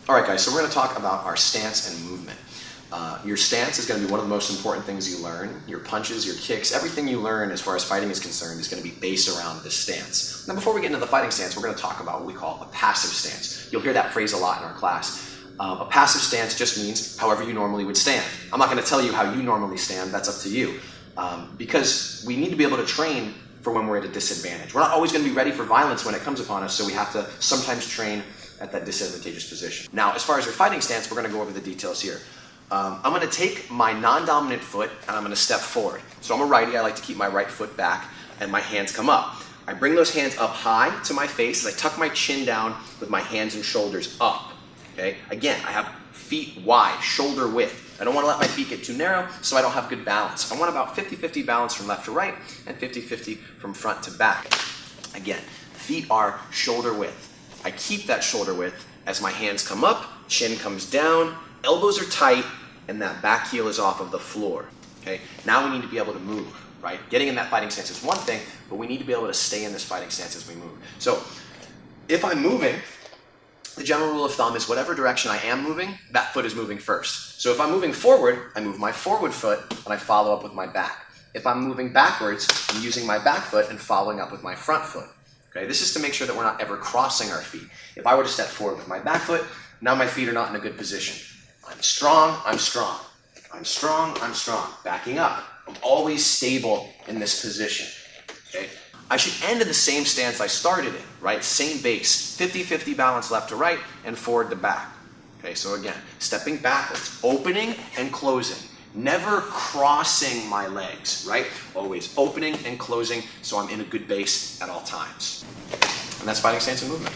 All right, guys, so we're going to talk about our stance and movement. Your stance is going to be one of the most important things you learn. Your punches, your kicks, everything you learn as far as fighting is concerned is going to be based around this stance. Now, before we get into the fighting stance, we're going to talk about what we call a passive stance. You'll hear that phrase a lot in our class. A passive stance just means however you normally would stand. I'm not going to tell you how you normally stand. That's up to you. Because we need to be able to train for when we're at a disadvantage. We're not always going to be ready for violence when it comes upon us, so we have to sometimes train at that disadvantageous position. Now, as far as your fighting stance, we're going to go over the details here. I'm going to take my non-dominant foot and I'm going to step forward. So I'm a righty. I like to keep my right foot back and my hands come up. I bring those hands up high to my face as I tuck my chin down with my hands and shoulders up. Okay? Again, I have feet wide, shoulder width. I don't want to let my feet get too narrow, so I don't have good balance. I want about 50-50 balance from left to right and 50-50 from front to back. Again, feet are shoulder width. I keep that shoulder width as my hands come up, chin comes down, elbows are tight, and that back heel is off of the floor. Okay? Now we need to be able to move, right? Getting in that fighting stance is one thing, but we need to be able to stay in this fighting stance as we move. So if I'm moving, the general rule of thumb is whatever direction I am moving, that foot is moving first. So if I'm moving forward, I move my forward foot and I follow up with my back. If I'm moving backwards, I'm using my back foot and following up with my front foot. Okay? This is to make sure that we're not ever crossing our feet. If I were to step forward with my back foot, now my feet are not in a good position. I'm strong, I'm strong. I'm strong, I'm strong. Backing up. I'm always stable in this position. Okay? I should end in the same stance I started in, right? Same base, 50-50 balance left to right and forward to back. Okay, so again, stepping backwards, opening and closing, never crossing my legs, right? Always opening and closing so I'm in a good base at all times. And that's fighting stance and movement.